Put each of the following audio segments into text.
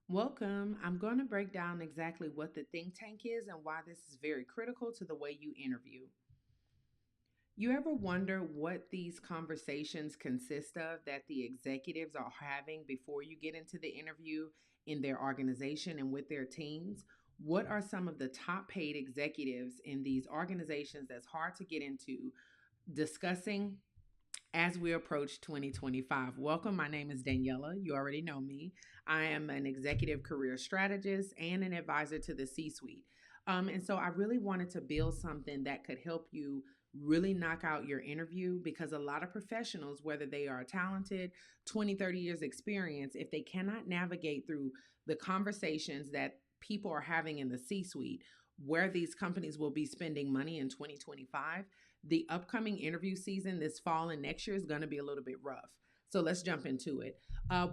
Welcome. I'm going to break down exactly what the think tank is and why this is very critical to the way you interview. You ever wonder what these conversations consist of that the executives are having before you get into the interview in their organization and with their teams? What are some of the top paid executives in these organizations that's hard to get into discussing as we approach 2025? Welcome. My name is Daniela. You already know me. I am an executive career strategist and an advisor to the C suite. And so I really wanted to build something that could help you really knock out your interview because a lot of professionals, whether they are talented, 20, 30 years experience, if they cannot navigate through the conversations that people are having in the C suite, where these companies will be spending money in 2025, the upcoming interview season this fall and next year is going to be a little bit rough. So let's jump into it.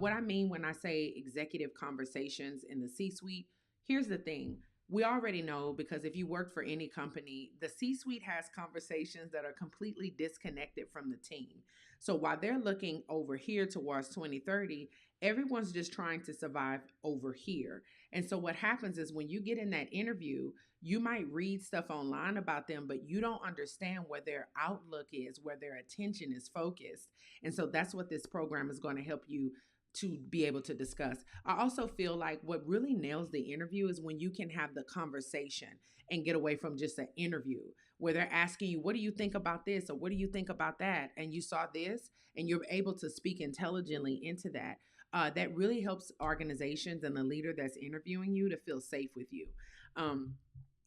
What I mean when I say executive conversations in the C suite, here's the thing. We already know because if you work for any company, the C suite has conversations that are completely disconnected from the team. So while they're looking over here towards 2030, everyone's just trying to survive over here. And so what happens is when you get in that interview, you might read stuff online about them, but you don't understand where their outlook is, where their attention is focused. And so that's what this program is going to help you to be able to discuss. I also feel like what really nails the interview is when you can have the conversation and get away from just an interview where they're asking you, what do you think about this? Or what do you think about that? And you saw this and you're able to speak intelligently into that. That really helps organizations and the leader that's interviewing you to feel safe with you.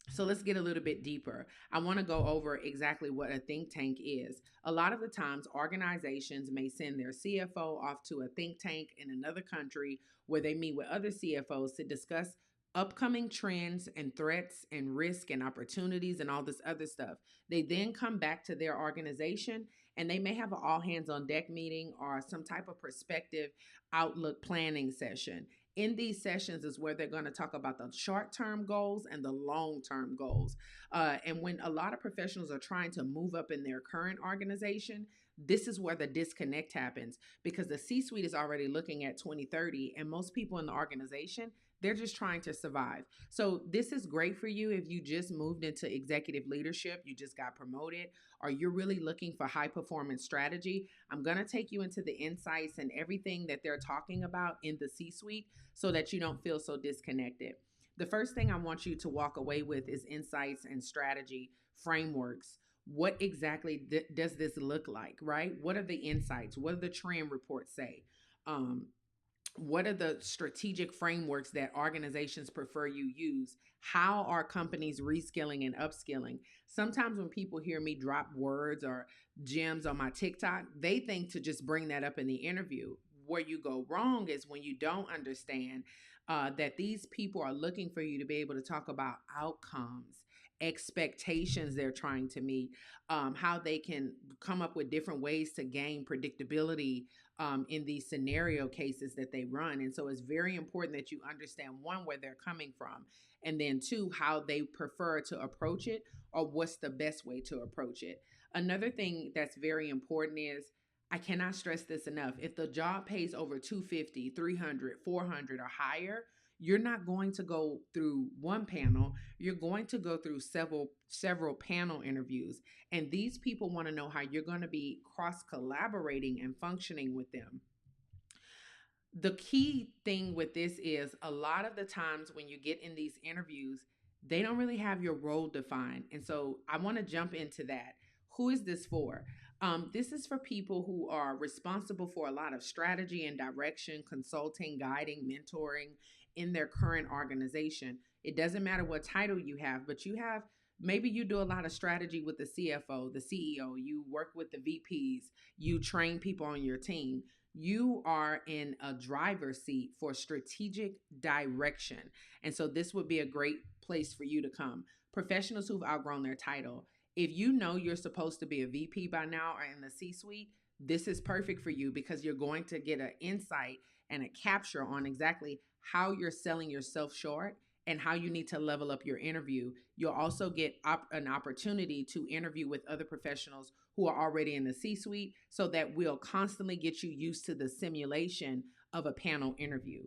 So let's get a little bit deeper. I want to go over exactly what a think tank is. A lot of the times, organizations may send their CFO off to a think tank in another country where they meet with other CFOs to discuss upcoming trends and threats and risk and opportunities and all this other stuff. They then come back to their organization and they may have an all hands on deck meeting or some type of perspective outlook planning session. In these sessions is where they're going to talk about the short-term goals and the long-term goals. And when a lot of professionals are trying to move up in their current organization, this is where the disconnect happens because the C-suite is already looking at 2030 and most people in the organization, they're just trying to survive. So this is great for you if you just moved into executive leadership, you just got promoted, or you're really looking for high performance strategy. I'm going to take you into the insights and everything that they're talking about in the C-suite so that you don't feel so disconnected. The first thing I want you to walk away with is insights and strategy frameworks. What exactly does this look like, right? What are the insights? What do the trend reports say? Um, what are the strategic frameworks that organizations prefer you use? How are companies reskilling and upskilling? Sometimes when people hear me drop words or gems on my TikTok, they think to just bring that up in the interview. Where you go wrong is when you don't understand that these people are looking for you to be able to talk about outcomes, expectations they're trying to meet, how they can come up with different ways to gain predictability in these scenario cases that they run. And so it's very important that you understand one, where they're coming from, and then two, how they prefer to approach it or what's the best way to approach it. Another thing that's very important is I cannot stress this enough. If the job pays over 250, 300, 400 or higher, you're not going to go through one panel. You're going to go through several panel interviews. And these people want to know how you're going to be cross collaborating and functioning with them. The key thing with this is a lot of the times when you get in these interviews, they don't really have your role defined. And so I want to jump into that. Who is this for? This is for people who are responsible for a lot of strategy and direction, consulting, guiding, mentoring in their current organization. It doesn't matter what title you have, but you have maybe you do a lot of strategy with the CFO, the CEO, you work with the VPs, you train people on your team. You are in a driver's seat for strategic direction. And so this would be a great place for you to come. Professionals who've outgrown their title. If you know you're supposed to be a VP by now or in the C suite, this is perfect for you because you're going to get an insight and a capture on exactly how you're selling yourself short and how you need to level up your interview. You'll also get an opportunity to interview with other professionals who are already in the C-suite so that we'll constantly get you used to the simulation of a panel interview.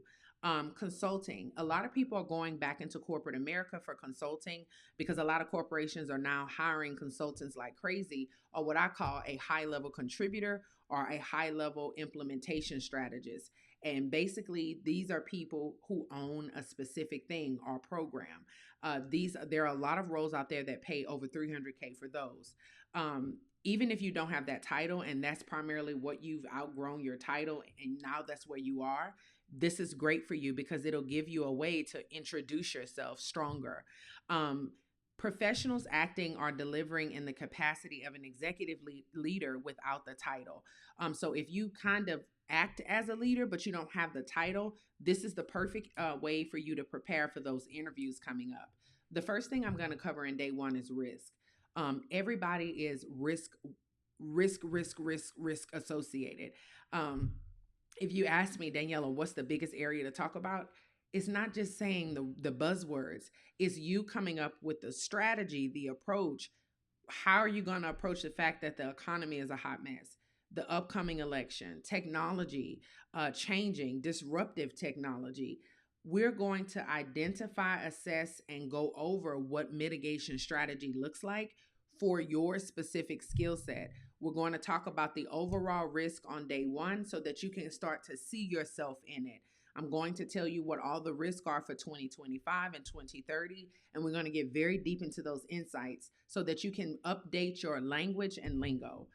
Consulting. A lot of people are going back into corporate America for consulting because a lot of corporations are now hiring consultants like crazy, or what I call a high level contributor or a high level implementation strategist. And basically, these are people who own a specific thing or program. There are a lot of roles out there that pay over 300K for those. Even if you don't have that title, and that's primarily what you've outgrown your title, and now that's where you are, this is great for you because it'll give you a way to introduce yourself stronger. Um, Professionals acting or delivering in the capacity of an executive leader without the title. So if you kind of act as a leader, but you don't have the title, this is the perfect way for you to prepare for those interviews coming up. The first thing I'm going to cover in day one is risk. Everybody is risk associated. Um, if you ask me, Daniela, what's the biggest area to talk about? It's not just saying the buzzwords. It's you coming up with the strategy, the approach. How are you going to approach the fact that the economy is a hot mess? The upcoming election, technology, changing, disruptive technology. We're going to identify, assess, and go over what mitigation strategy looks like for your specific skill set. We're going to talk about the overall risk on day one so that you can start to see yourself in it. I'm going to tell you what all the risks are for 2025 and 2030, and we're going to get very deep into those insights so that you can update your language and lingo.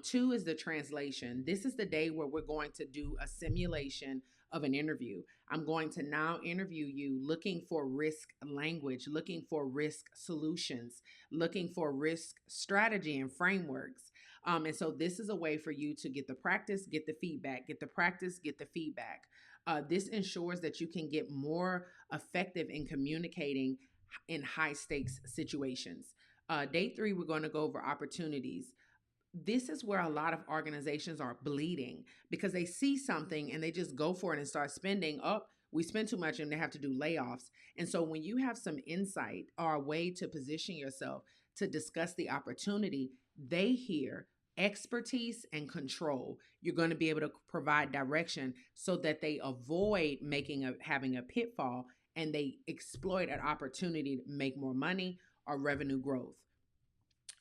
Two is the translation. This is the day where we're going to do a simulation of an interview. I'm going to now interview you looking for risk language, looking for risk solutions, looking for risk strategy and frameworks. And so this is a way for you to get the practice, get the feedback, get the practice, get the feedback. This ensures that you can get more effective in communicating in high stakes situations. Day three, we're going to go over opportunities. This is where a lot of organizations are bleeding because they see something and they just go for it and start spending. Oh, we spend too much and they have to do layoffs. And so when you have some insight or a way to position yourself to discuss the opportunity, they hear expertise and control. You're going to be able to provide direction so that they avoid having a pitfall and they exploit an opportunity to make more money or revenue growth.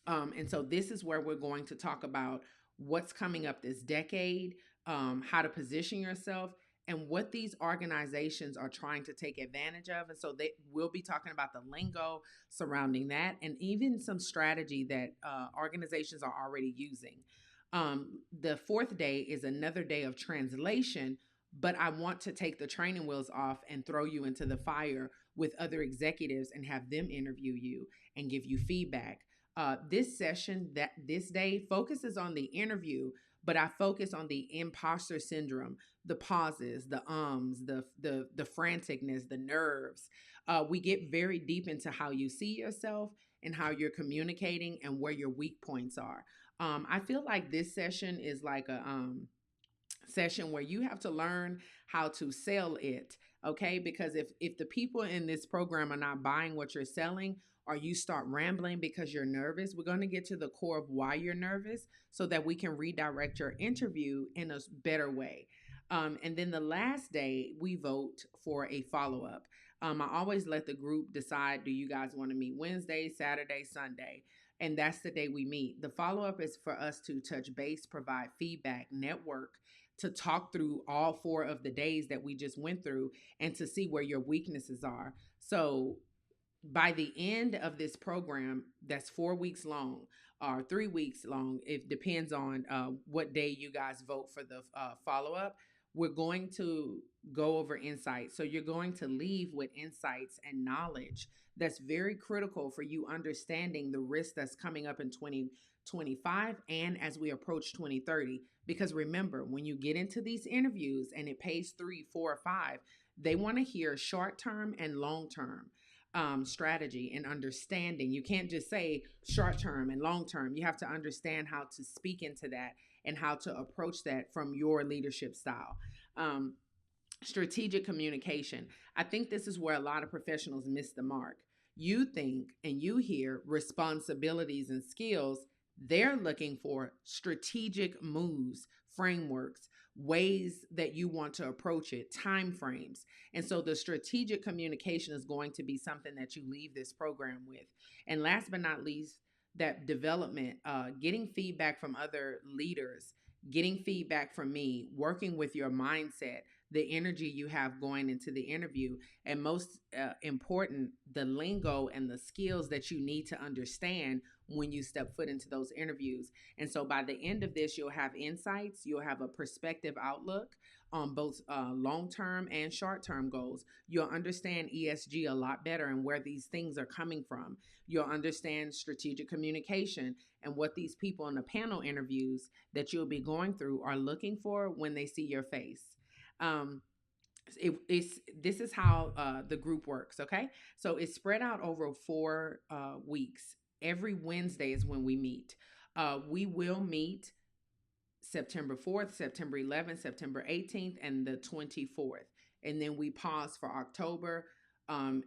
And so this is where we're going to talk about what's coming up this decade, how to position yourself, and what these organizations are trying to take advantage of. And so they will be talking about the lingo surrounding that and even some strategy that organizations are already using. The fourth day is another day of translation, but I want to take the training wheels off and throw you into the fire with other executives and have them interview you and give you feedback. This session, that this day, focuses on the interview, but I focus on the imposter syndrome, the pauses, the the franticness, the nerves. We get very deep into how you see yourself and how you're communicating and where your weak points are. I feel like this session is like a session where you have to learn how to sell it, okay? Because if the people in this program are not buying what you're selling, or you start rambling because you're nervous, we're going to get to the core of why you're nervous so that we can redirect your interview in a better way. And then the last day, we vote for a follow up. I always let the group decide, do you guys want to meet Wednesday, Saturday, Sunday? And that's the day we meet. The follow up is for us to touch base, provide feedback, network, to talk through all four of the days that we just went through and to see where your weaknesses are. So by the end of this program, that's 4 weeks long or 3 weeks long, it depends on what day you guys vote for the follow up. We're going to go over insights. So you're going to leave with insights and knowledge that's very critical for you understanding the risk that's coming up in 2025 and as we approach 2030. Because remember, when you get into these interviews and it pays 3, 4, or 5, they want to hear short term and long term strategy and understanding. You can't just say short term and long term. You have to understand how to speak into that and how to approach that from your leadership style. Strategic communication. I think this is where a lot of professionals miss the mark. You think and you hear responsibilities and skills. They're looking for strategic moves frameworks, ways that you want to approach it, time frames. And so the strategic communication is going to be something that you leave this program with. And last but not least, that development, getting feedback from other leaders, getting feedback from me, working with your mindset, the energy you have going into the interview, and most important, the lingo and the skills that you need to understand when you step foot into those interviews. And so by the end of this, you'll have insights, you'll have a perspective outlook on both long term and short term goals. You'll understand ESG a lot better and where these things are coming from. You'll understand strategic communication and what these people in the panel interviews that you'll be going through are looking for when they see your face. Um, it's this is how the group works. Okay, so it's spread out over 4 weeks. Every Wednesday is when we meet. We will meet September 4th, September 11th, September 18th, and the 24th. And then we pause for October.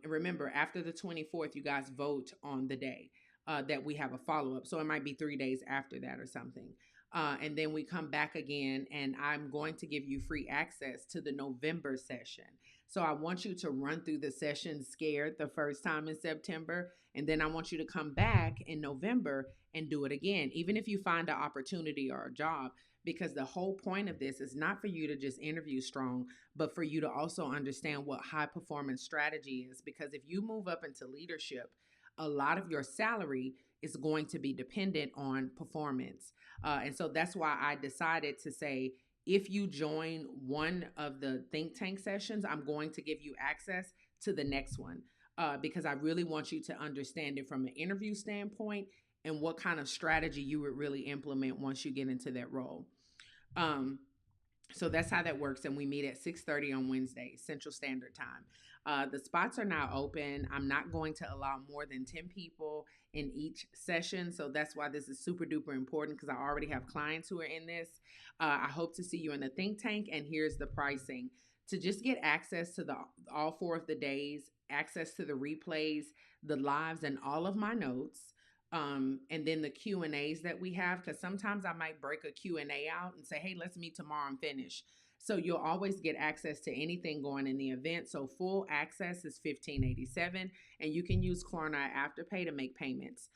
Remember, after the 24th, you guys vote on the day that we have a follow up. So it might be 3 days after that or something. And then we come back again, and I'm going to give you free access to the November session. So I want you to run through the session scared the first time in September, and then I want you to come back in November and do it again, even if you find an opportunity or a job, because the whole point of this is not for you to just interview strong, but for you to also understand what high performance strategy is. Because if you move up into leadership, a lot of your salary is going to be dependent on performance. And so that's why I decided to say, if you join one of the think tank sessions, I'm going to give you access to the next one, because I really want you to understand it from an interview standpoint and what kind of strategy you would really implement once you get into that role. Um, so that's how that works, and we meet at 6:30 on Wednesday, Central Standard Time. The spots are now open. I'm not going to allow more than 10 people in each session, so that's why this is super duper important, because I already have clients who are in this. I hope to see you in the think tank, and here's the pricing. To just get access to the all 4 of the days, access to the replays, the lives, and all of my notes, and then the Q&As that we have, because sometimes I might break a Q&A out and say, hey, let's meet tomorrow and finish. So you'll always get access to anything going in the event. So full access is $15.87, and you can use Klarna Afterpay to make payments.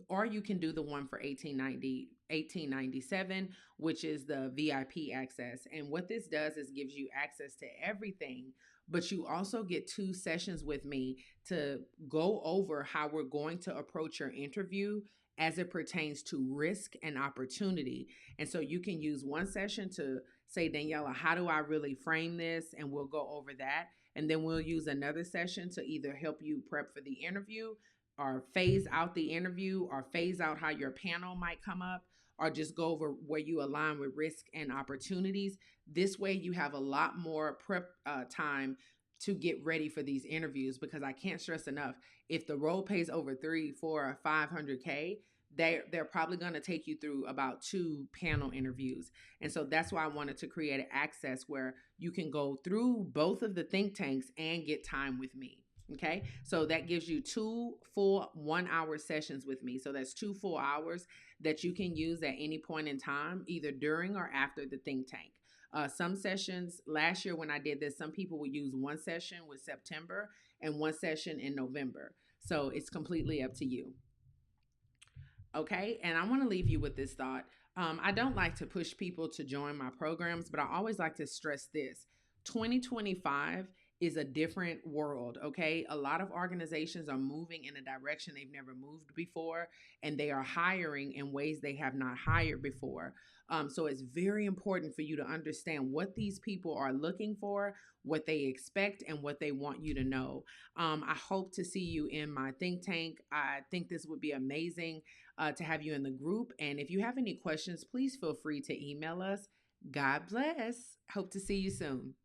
Or you can do the one for $18.97, which is the VIP access. And what this does is gives you access to everything, but you also get 2 sessions with me to go over how we're going to approach your interview as it pertains to risk and opportunity. And so you can use one session to say, Daniela, how do I really frame this? And we'll go over that. And then we'll use another session to either help you prep for the interview, or phase out the interview, or phase out how your panel might come up, or just go over where you align with risk and opportunities. This way you have a lot more prep time to get ready for these interviews, because I can't stress enough, if the role pays over 3, 4, or 500K, they're probably going to take you through about 2 panel interviews. And so that's why I wanted to create an access where you can go through both of the think tanks and get time with me. Okay, so that gives you 2 full 1-hour sessions with me. So that's 2 full hours that you can use at any point in time, either during or after the think tank. Some sessions last year when I did this, some people would use one session with September and one session in November. So it's completely up to you. Okay, and I want to leave you with this thought. I don't like to push people to join my programs, but I always like to stress this: 2025 is a different world, okay? A lot of organizations are moving in a direction they've never moved before, and they are hiring in ways they have not hired before. So it's very important for you to understand what these people are looking for, what they expect, and what they want you to know. I hope to see you in my think tank. I think this would be amazing to have you in the group. And if you have any questions, please feel free to email us. God bless. Hope to see you soon.